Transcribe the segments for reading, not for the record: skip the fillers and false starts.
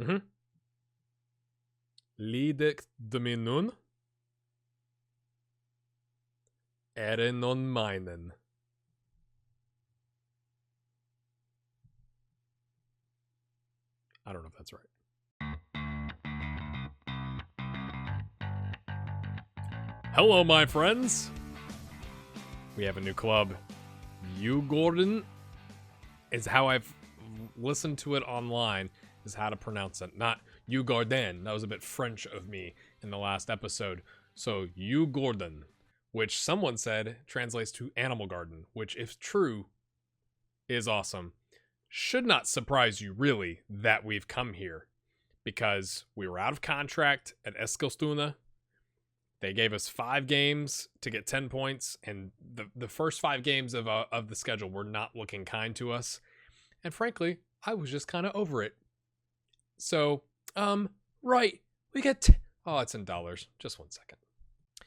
Mhm. Lidet de nun non meinen. I don't know if that's right. Hello, my friends. We have a new club. Djurgården is how I've listened to it online, is how to pronounce it. Not Djurgården. That was a bit French of me in the last episode. So Djurgården, which someone said translates to Animal Garden, which, if true, is awesome. Should not surprise you, really, that we've come here, because we were out of contract at Eskilstuna. They gave us 5 games to get 10 points, and the first 5 games of the schedule were not looking kind to us. And frankly, I was just kind of over it. So, right, we get... it's in dollars. Just 1 second.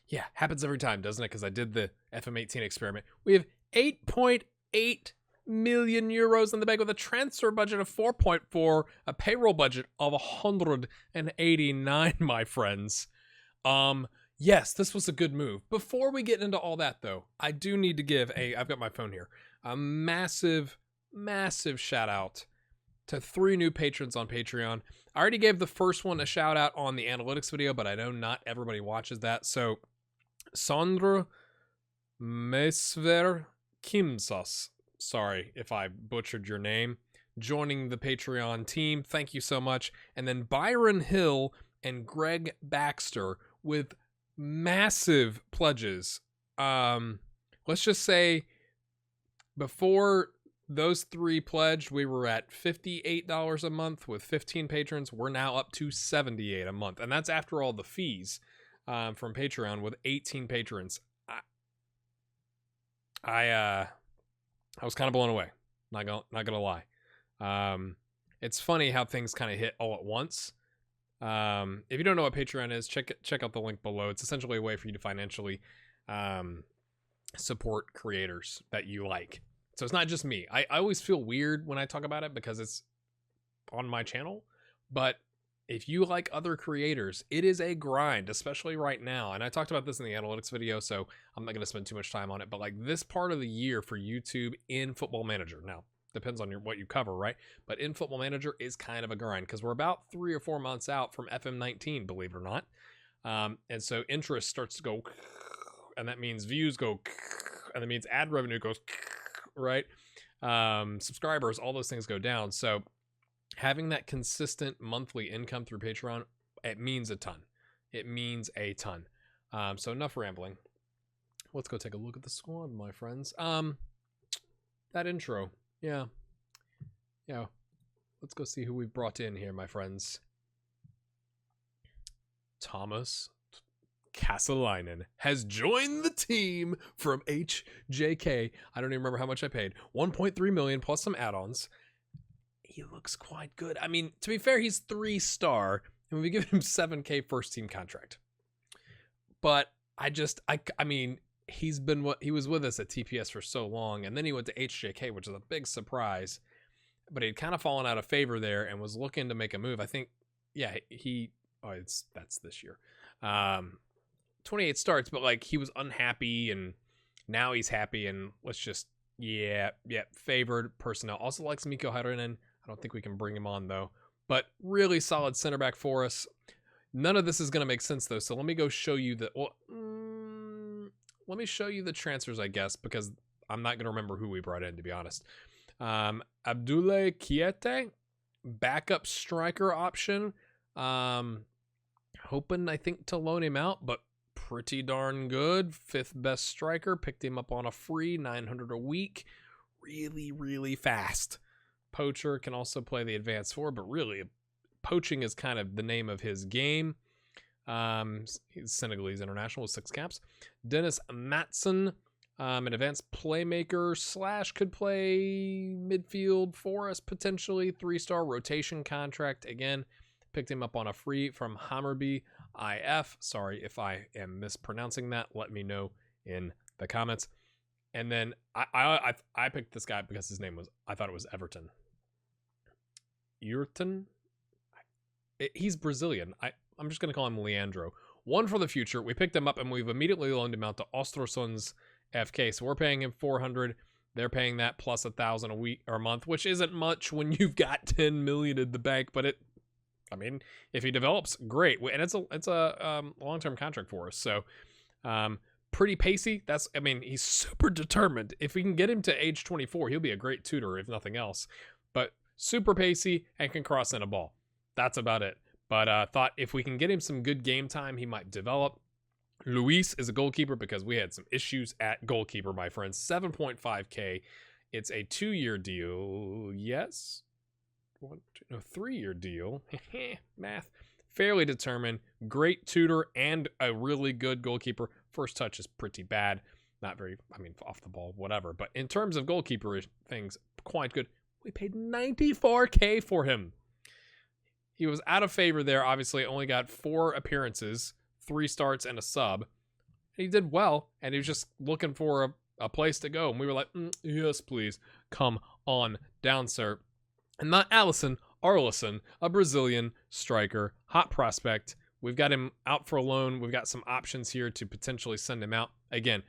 Yeah, happens every time, doesn't it? Because I did the FM18 experiment. We have 8.8 million euros in the bank with a transfer budget of 4.4, a payroll budget of 189, my friends. Yes, this was a good move. Before we get into all that, though, I do need to give I've got my phone here, a massive shout out to 3 new patrons on Patreon. I already gave the first one a shout out on the analytics video, but I know not everybody watches that. So, Sandra Mesver Kimsos, sorry if I butchered your name, joining the Patreon team. Thank you so much. And then Byron Hill and Greg Baxter with massive pledges. Let's just say before those 3 pledged, we were at $58 a month with 15 patrons. We're now up to $78 a month, and that's after all the fees from Patreon with 18 patrons. I was kind of blown away. Not gonna lie. It's funny how things kind of hit all at once. If you don't know what Patreon is, check out the link below. It's essentially a way for you to financially support creators that you like. So it's not just me. I always feel weird when I talk about it because it's on my channel. But if you like other creators, it is a grind, especially right now. And I talked about this in the analytics video, so I'm not going to spend too much time on it. But like this part of the year for YouTube in Football Manager, now depends on what you cover, right? But in Football Manager is kind of a grind because we're about 3 or 4 months out from FM19, believe it or not. And so interest starts to go, and that means views go, and that means ad revenue goes, right? Subscribers, all those things go down. So having that consistent monthly income through Patreon, it means a ton. It means a ton. So enough rambling. Let's go take a look at the squad, my friends. That intro. Yeah. Let's go see who we've brought in here, my friends. Thomas Kasselainen has joined the team from HJK. I don't even remember how much I paid. 1.3 million plus some add-ons. He looks quite good. I mean, to be fair, he's 3-star, and we give him 7K first team contract. But I mean, he was with us at TPS for so long, and then he went to HJK, which is a big surprise. But he'd kind of fallen out of favor there and was looking to make a move. I think, yeah, that's this year. 28 starts, but like he was unhappy, and now he's happy, and let's just, favored personnel. Also likes Mikko Heinonen. I don't think we can bring him on though, but really solid center back for us. None of this is going to make sense though, so let me go show you let me show you the transfers, I guess, because I'm not going to remember who we brought in, to be honest. Abdoulaye Kiete, backup striker option. Hoping, I think, to loan him out, but pretty darn good. 5th best striker. Picked him up on a free, 900 a week. Really, really fast. Poacher can also play the advanced 4, but really, poaching is kind of the name of his game. He's Senegalese international with 6 caps. Dennis Matson, an advanced playmaker / could play midfield for us potentially. 3-star rotation contract. Again, picked him up on a free from Hammarby IF. Sorry if I am mispronouncing that. Let me know in the comments. And then I picked this guy because his name was, I thought it was Everton. Urton? He's Brazilian. I'm just going to call him Leandro. One for the future. We picked him up and we've immediately loaned him out to Östersunds FK. So we're paying him 400. They're paying that plus 1,000 a week or a month, which isn't much when you've got 10 million in the bank. But if he develops, great. And it's a long-term contract for us. So pretty pacey. He's super determined. If we can get him to age 24, he'll be a great tutor, if nothing else. But super pacey and can cross in a ball. That's about it. But thought if we can get him some good game time, he might develop. Luis is a goalkeeper because we had some issues at goalkeeper, my friends. 7.5K. It's a 2-year deal. Yes. 3-year deal. Math. Fairly determined. Great tutor and a really good goalkeeper. First touch is pretty bad. Not very, off the ball, whatever. But in terms of goalkeeper things, quite good. We paid 94K for him. He was out of favor there. Obviously, only got 4 appearances, 3 starts, and a sub. He did well, and he was just looking for a place to go. And we were like, yes, please. Come on down, sir. And not Alisson, Arlison, a Brazilian striker, hot prospect. We've got him out for a loan. We've got some options here to potentially send him out. Again,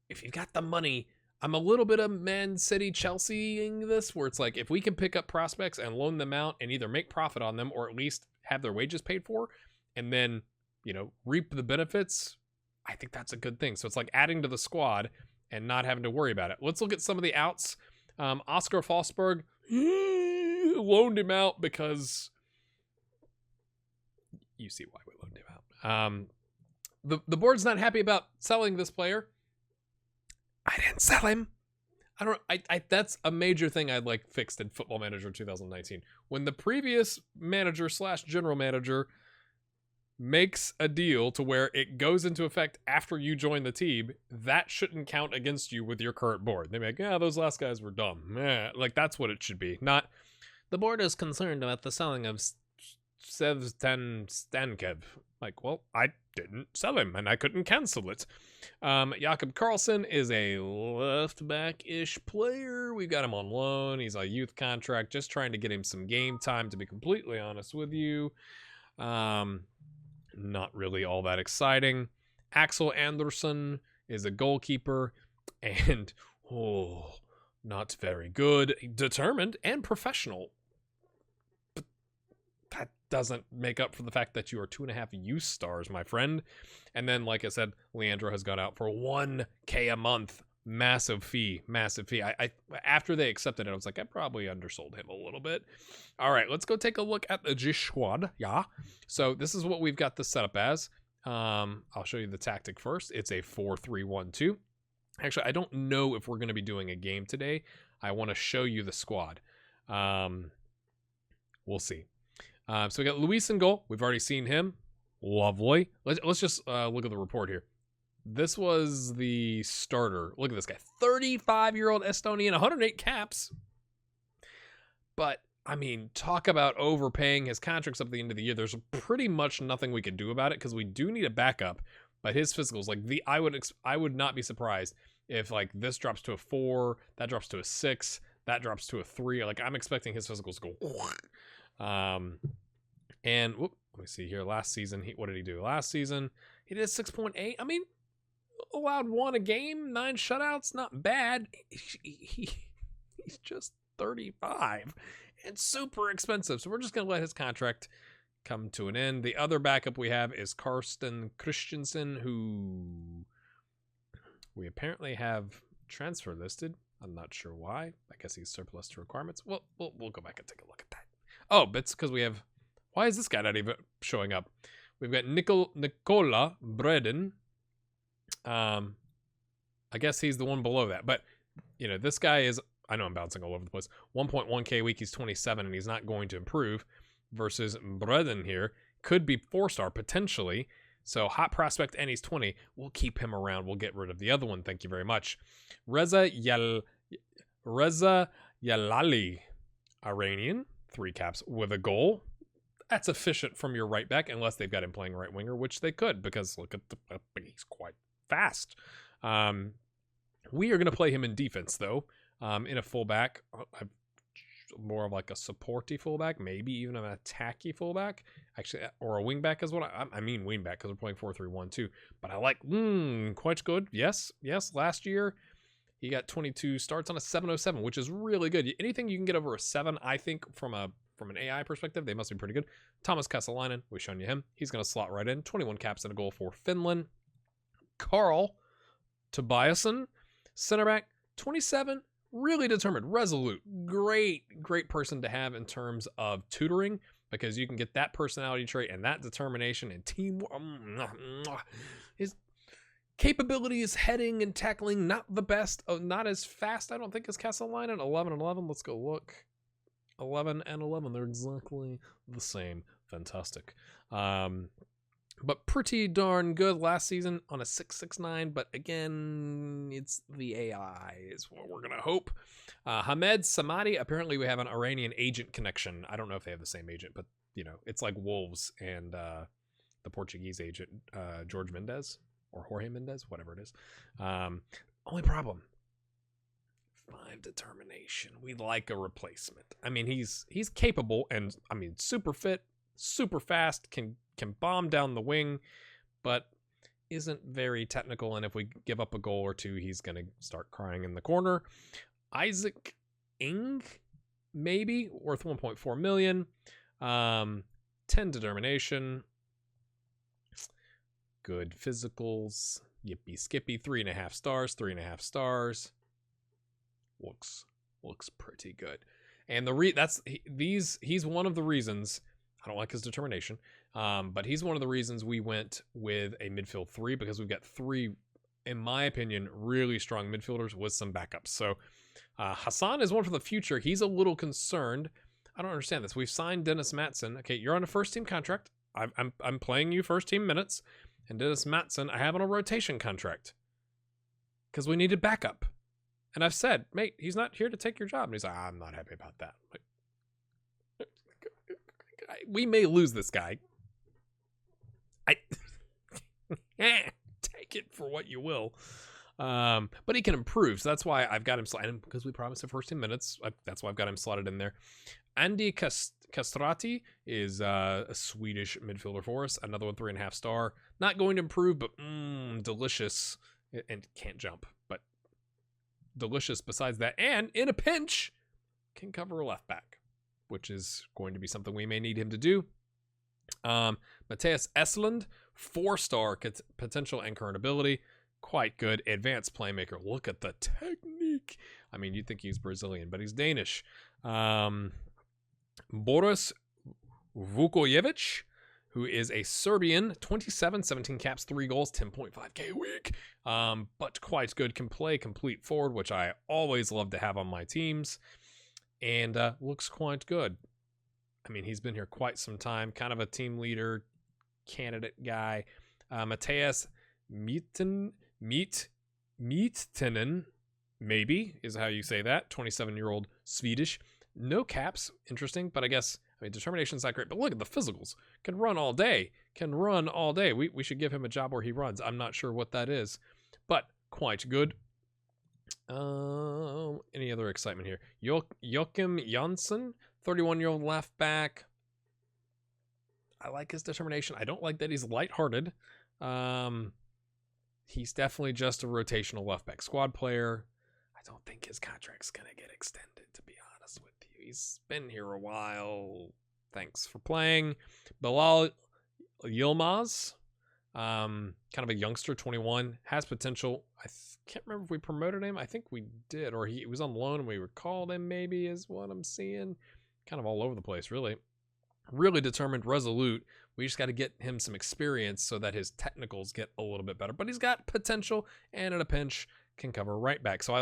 if you've got the money, I'm a little bit of Man City Chelsea-ing this, where it's like, if we can pick up prospects and loan them out and either make profit on them or at least have their wages paid for, and then, reap the benefits, I think that's a good thing. So it's like adding to the squad and not having to worry about it. Let's look at some of the outs. Oscar Forsberg, loaned him out because you see why we loaned him out. The board's not happy about selling this player. I didn't sell him. That's a major thing I'd like fixed in Football Manager 2019. When the previous manager / general manager makes a deal to where it goes into effect after you join the team, that shouldn't count against you with your current board. They're like, those last guys were dumb. Like, that's what it should be. Not, the board is concerned about the selling of Sevsten Stankev. Like, well, I didn't sell him, and I couldn't cancel it. Jakob Karlsson is a left-back-ish player. We've got him on loan. He's a youth contract, just trying to get him some game time, to be completely honest with you. Not really all that exciting. Axel Andersson is a goalkeeper, and, not very good. Determined and professional. But that doesn't make up for the fact that you are 2.5 youth stars, my friend. And then, like I said, Leandro has gone out for 1K a month. Massive fee. I after they accepted it, I was like, I probably undersold him a little bit. All right, let's go take a look at the G squad. Yeah. So this is what we've got this set up as. I'll show you the tactic first. It's a 4-3-1-2. Actually, I don't know if we're going to be doing a game today. I want to show you the squad. We'll see. So we got Luis in goal. We've already seen him. Lovely. Let's just look at the report here. This was the starter. Look at this guy. 35-year-old Estonian, 108 caps. But, talk about overpaying. His contract's up at the end of the year. There's pretty much nothing we can do about it because we do need a backup. But his physicals, I would not be surprised if, this drops to a 4, that drops to a 6, that drops to a 3. I'm expecting his physicals to go. And, let me see here. Last season, what did he do? Last season, he did 6.8. Allowed 1 a game, 9 shutouts, not bad. He's just 35 and super expensive. So we're just going to let his contract come to an end. The other backup we have is Karsten Christensen, who we apparently have transfer listed. I'm not sure why. I guess he's surplus to requirements. Well, we'll go back and take a look at that. Oh, but it's because we have... Why is this guy not even showing up? We've got Nicola Breden. I guess he's the one below that. But, this guy is... I know I'm bouncing all over the place. 1.1K a week, he's 27, and he's not going to improve. Versus Breden here. Could be 4-star, potentially. So, hot prospect, and he's 20. We'll keep him around. We'll get rid of the other one. Thank you very much. Reza Yalali, Iranian. 3 caps with a goal. That's efficient from your right back, unless they've got him playing right winger, which they could, because look at he's quite fast. We are going to play him in defense, though, in a fullback. more of like a supporty fullback, maybe even an attacky fullback, actually, or a wingback is what I mean wingback because we're playing 4-3-1-2. But I like quite good. Yes. Last year he got 22 starts on a 707, which is really good. Anything you can get over a 7, I think from an AI perspective, they must be pretty good. Thomas Kesselainen, we've shown you him. He's going to slot right in. 21 caps and a goal for Finland. Carl Tobiasen, center back, 27, really determined, resolute, great person to have in terms of tutoring, because you can get that personality trait and that determination and teamwork. His capability is heading and tackling, not the best, not as fast, I don't think, as Kesselainen. 11 and 11, let's go look. 11 and 11, they're exactly the same. Fantastic. But pretty darn good last season on a 6.69. But again, it's the AI is what we're gonna hope. Hamed Samadi. Apparently, we have an Iranian agent connection. I don't know if they have the same agent, but you know, it's like Wolves and the Portuguese agent, Jorge Mendes, whatever it is. Only problem: 5 determination. We'd like a replacement. I mean, he's capable and I mean super fit, super fast, can bomb down the wing, but isn't very technical. And if we give up a goal or two, he's going to start crying in the corner. Isaac Ing, maybe worth 1.4 million. 10 determination. Good physicals. Yippee skippy. 3.5 stars. 3.5 stars. Looks pretty good. And he's one of the reasons. I don't like his determination, but he's one of the reasons we went with a midfield 3, because we've got 3, in my opinion, really strong midfielders with some backups. So Hassan is one for the future. He's a little concerned. I don't understand this. We've signed Dennis Matson. Okay, you're on a first team contract. I'm playing you first team minutes, and Dennis Matson I have on a rotation contract because we needed backup. And I've said, mate, he's not here to take your job. And he's like, I'm not happy about that. Like, we may lose this guy. Take it for what you will. But he can improve. So that's why I've got him slotted, because we promised him first 10 minutes. That's why I've got him slotted in there. Andy Castrati is a Swedish midfielder for us. Another one, 3.5 star. Not going to improve, but delicious. And can't jump, but delicious besides that. And in a pinch, can cover a left back, which is going to be something we may need him to do. Matthias Esland, 4-star potential and current ability. Quite good. Advanced playmaker. Look at the technique. I mean, you'd think he's Brazilian, but he's Danish. Boris Vukojevic, who is a Serbian, 27, 17 caps, 3 goals, 10.5k a week. But quite good. Can play complete forward, which I always love to have on my teams. And looks quite good. I mean, he's been here quite some time. Kind of a team leader candidate guy. Matthias Miettinen, maybe is how you say that. 27-year-old Swedish. No caps. Interesting, but I guess, determination's not great. But look at the physicals. Can run all day. We should give him a job where he runs. I'm not sure what that is, but quite good. Any other excitement here? Joachim Jansson, 31-year-old left back. I like his determination. I don't like that he's lighthearted. He's definitely just a rotational left back squad player. I don't think his contract's gonna get extended, to be honest with you. He's been here a while. Thanks for playing. Bilal Yilmaz, kind of a youngster, 21, has potential. I can't remember if we promoted him. I think we did, or he was on loan and we recalled him, maybe, is what I'm seeing. Kind of all over the place, really. Really determined, resolute. We just got to get him some experience so that his technicals get a little bit better. But he's got potential, and at a pinch can cover right back. So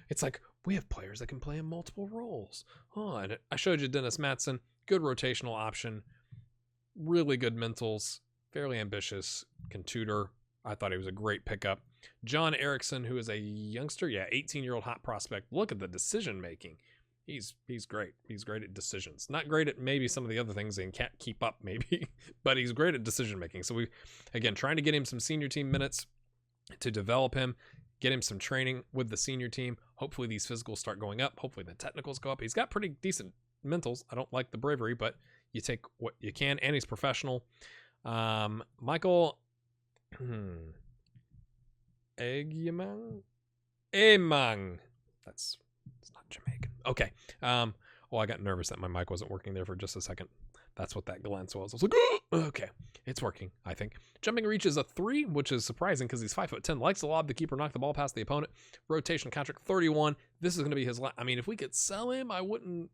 it's like we have players that can play in multiple roles. Oh, and I showed you Dennis Matson, good rotational option, really good mentals, fairly ambitious, can tutor. I thought he was a great pickup. John Erickson, who is a youngster, 18-year-old hot prospect. Look at the decision making. He's great. He's great at decisions. Not great at maybe some of the other things and can't keep up maybe, but he's great at decision making. So we, again, trying to get him some senior team minutes. to develop him, get him some training with the senior team. Hopefully these physicals start going up. Hopefully the technicals go up. He's got pretty decent mentals. I don't like the bravery, but you take what you can, and he's professional. Michael Emang. It's not Jamaican. Okay. I got nervous that my mic wasn't working there for just a second. That's what that glance was. I was like, oh! Okay, it's working, I think. Jumping reach is a 3, which is surprising because he's 5'10", likes to lob the keeper, knock the ball past the opponent. Rotation contract 31. This is going to be his I mean, if we could sell him, I wouldn't,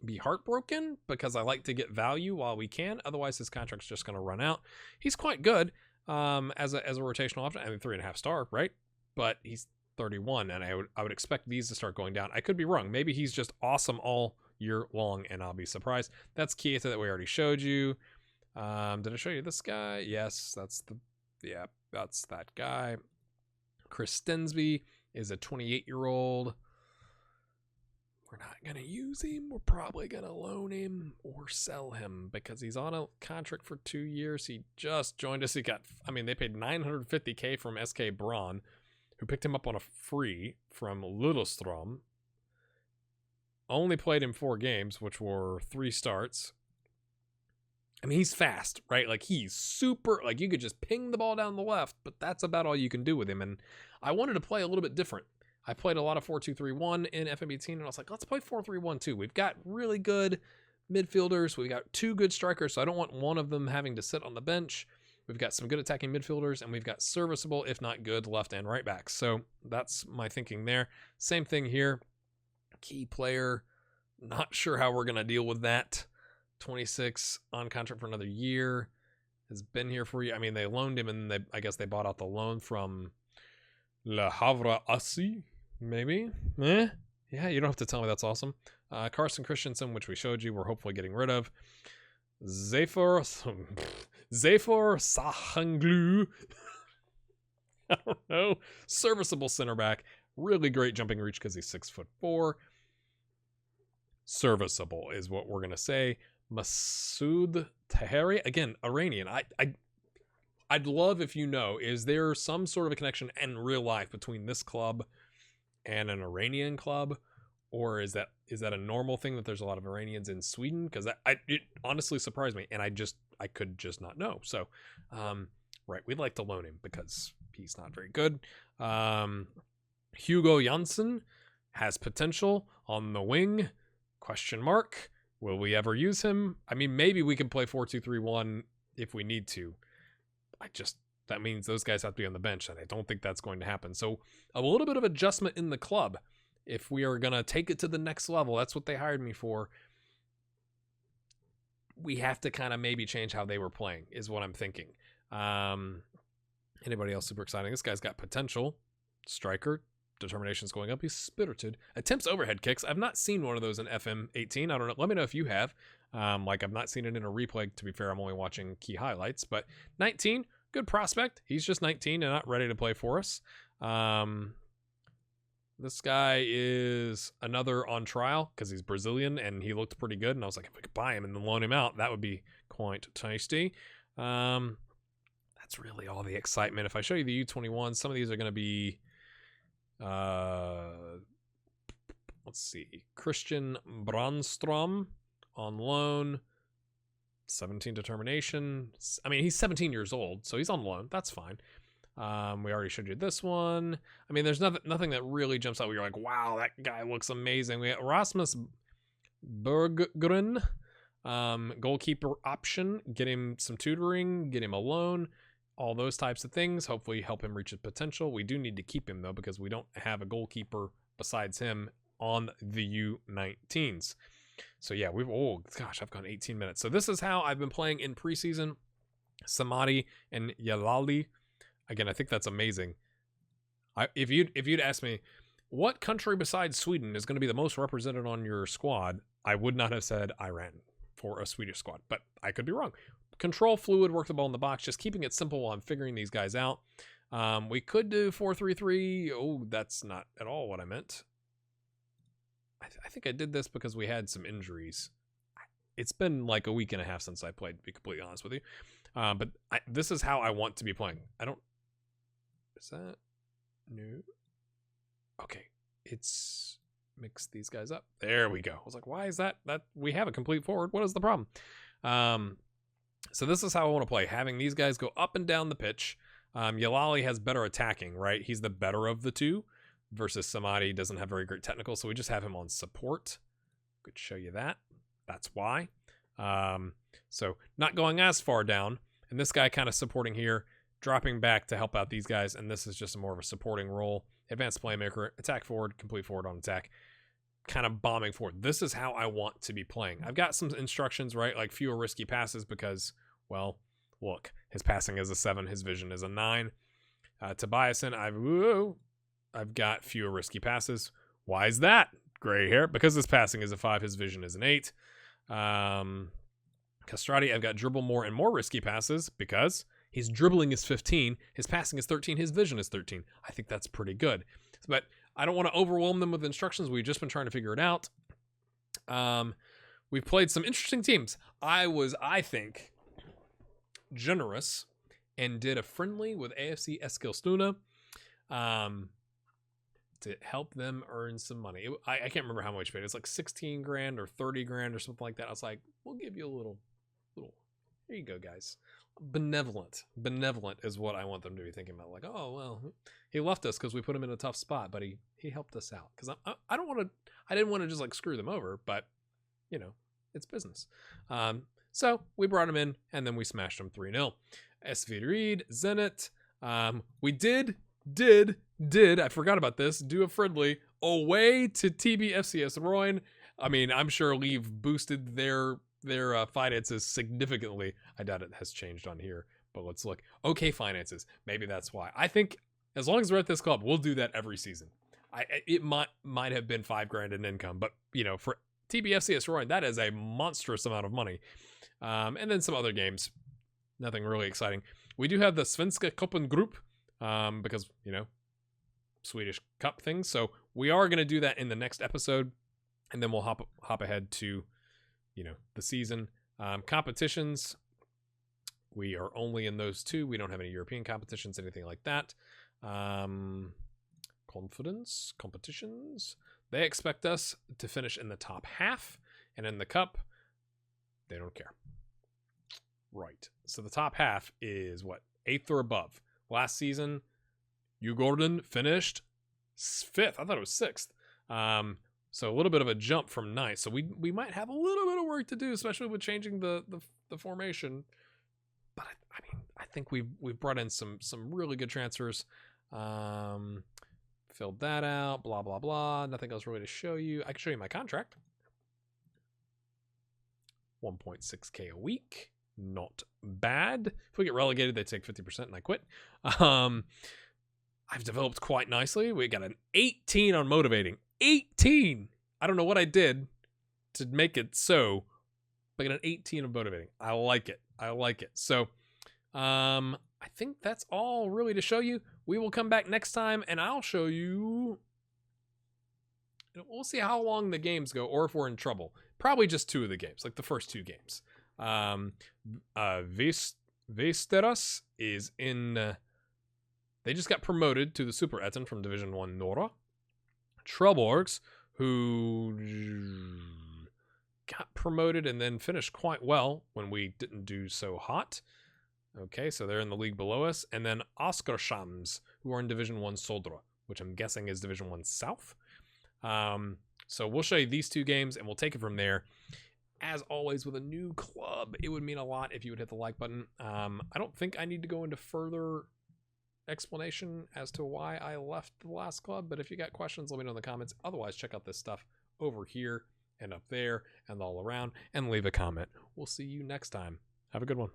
be heartbroken, because I like to get value while we can. Otherwise, his contract's just going to run out. He's quite good as a rotational option. I mean, 3.5 star, right? But he's 31, and I would expect these to start going down. I could be wrong. Maybe he's just awesome all year long, and I'll be surprised. That's Keita that we already showed you. Did I show you this guy? Yes, that's that guy. Chris Stensby is a 28-year-old. We're not going to use him. We're probably going to loan him or sell him because he's on a contract for 2 years. He just joined us. They paid $950K from SK Braun, who picked him up on a free from Lillestrøm. Only played in 4 games, which were 3 starts. I mean, he's fast, right? Like, he's super, like, you could just ping the ball down the left, but that's about all you can do with him. And I wanted to play a little bit different. I played a lot of 4-2-3-1 in FM18, and I was like, let's play 4-3-1 too. We've got really good midfielders. We've got 2 good strikers, so I don't want one of them having to sit on the bench. We've got some good attacking midfielders, and we've got serviceable, if not good, left and right backs. So that's my thinking there. Same thing here. Key player. Not sure how we're going to deal with that. 26 on contract for another year. Has been here for you. I mean, they loaned him, and I guess they bought out the loan from Le Havre Assi. Maybe. Yeah, you don't have to tell me. That's awesome. Carson Christensen, which we showed you, we're hopefully getting rid of. Zafor Sahanglu. I don't know. Serviceable center back. Really great jumping reach because he's 6'4". Serviceable is what we're going to say. Masoud Taheri. Again, Iranian. I'd love if is there some sort of a connection in real life between this club and an Iranian club, or is that a normal thing that there's a lot of Iranians in Sweden? Because it honestly surprised me, and I could just not know. So, right, we'd like to loan him because he's not very good. Hugo Janssen has potential on the wing. ? Will we ever use him? I mean, maybe we can play 4-2-3-1 if we need to. That means those guys have to be on the bench, and I don't think that's going to happen. So a little bit of adjustment in the club if we are going to take it to the next level. That's what they hired me for. We have to kind of maybe change how they were playing is what I'm thinking. Anybody else super exciting? This guy's got potential. Striker. Determination's going up. He's spirited. Attempts overhead kicks. I've not seen one of those in FM18. I don't know. Let me know if you have. I've not seen it in a replay. To be fair, I'm only watching key highlights. But 19, good prospect. He's just 19 and not ready to play for us. This guy is another on trial because he's Brazilian and he looked pretty good. And I was like, if we could buy him and then loan him out, that would be quite tasty. That's really all the excitement. If I show you the U21, some of these are going to be... let's see. Christian Brandstrom on loan. 17 determination. I mean, he's 17 years old, so he's on loan. That's fine. We already showed you this one. I mean, there's nothing that really jumps out where you're like, wow, that guy looks amazing. We got Rasmus Berggren, goalkeeper option. Get him some tutoring, get him a loan. All those types of things, hopefully help him reach his potential. We do need to keep him, though, because we don't have a goalkeeper besides him on the U19s. So, yeah, I've gone 18 minutes. So this is how I've been playing in preseason. Samadi and Yalali. Again, I think that's amazing. If you'd asked me, what country besides Sweden is going to be the most represented on your squad, I would not have said Iran for a Swedish squad, but I could be wrong. Control fluid, work the ball in the box, just keeping it simple while I'm figuring these guys out. We could do 4-3-3. Oh, that's not at all what I meant. I think I did this because we had some injuries. It's been like a week and a half since I played, to be completely honest with you. But this is how I want to be playing. Is that new? Okay, it's mix these guys up. There we go. I was like, why is that? We have a complete forward. What is the problem? So this is how I want to play. Having these guys go up and down the pitch. Yalali has better attacking, right? He's the better of the two versus Samadi doesn't have very great technical. So we just have him on support. Could show you that. That's why. So not going as far down. And this guy kind of supporting here, dropping back to help out these guys. And this is just more of a supporting role. Advanced playmaker, attack forward, complete forward on attack. Kind of bombing forward. This is how I want to be playing. I've got some instructions, right? Like fewer risky passes because, well, look, his passing is a 7, his vision is a 9. Tobiasen, I've got fewer risky passes. Why is that? Gray hair. Because his passing is a 5, his vision is an 8. Castrati, I've got dribble more and more risky passes because his dribbling is 15, his passing is 13, his vision is 13. I think that's pretty good. But I don't want to overwhelm them with instructions. We've just been trying to figure it out. We've played some interesting teams. I think, generous and did a friendly with AFC Eskilstuna to help them earn some money. I can't remember how much paid. It's like 16 grand or 30 grand or something like that. I was like, we'll give you a little, here you go, guys. Benevolent is what I want them to be thinking about. Like, oh, well, he left us because we put him in a tough spot, but he helped us out. Because I didn't want to just like screw them over, but you know, it's business. So we brought him in and then we smashed him 3-0. SV Reed, Zenit. We did, I forgot about this, do a friendly away to TBFCS Royan. I mean, I'm sure we've boosted their finances significantly. I doubt it has changed on here, but let's look. Okay, finances. Maybe that's why. I think as long as we're at this club, we'll do that every season. It might have been 5 grand in income, but you know, for TBFCS Royan, that is a monstrous amount of money. And then some other games. Nothing really exciting. We do have the Svenska Cupen group, because, you know, Swedish Cup things. So we are going to do that in the next episode, and then we'll hop ahead to, you know, the season. Competitions, we are only in those 2. We don't have any European competitions, anything like that. Confidence, competitions. They expect us to finish in the top half, and in the cup, they don't care. Right. So the top half is what? 8th or above. Last season, Djurgården finished 5th. I thought it was 6th. So a little bit of a jump from 9th. So we might have a little bit of work to do, especially with changing the formation. But I mean, I think we've brought in some really good transfers. Filled that out. Blah blah blah. Nothing else really to show you. I can show you my contract. 1.6K a week. Not bad. If we get relegated, they take 50% and I quit. I've developed quite nicely. We got an 18 on motivating. 18! I don't know what I did to make it so, but I got an 18 on motivating. I like it. So, I think that's all really to show you. We will come back next time and I'll show you. We'll see how long the games go or if we're in trouble. Probably just 2 of the games, like the first 2 games. Vesteras is in, they just got promoted to the Super Etten from Division 1 Norra. Trelleborgs, who got promoted and then finished quite well when we didn't do so hot. Okay, so they're in the league below us. And then Oskarshams, who are in Division 1 Soldra, which I'm guessing is Division 1 South. So we'll show you these 2 games and we'll take it from there. As always, with a new club, it would mean a lot if you would hit the like button. I don't think I need to go into further explanation as to why I left the last club, but if you got questions, let me know in the comments. Otherwise, check out this stuff over here and up there and all around and leave a comment. We'll see you next time. Have a good one.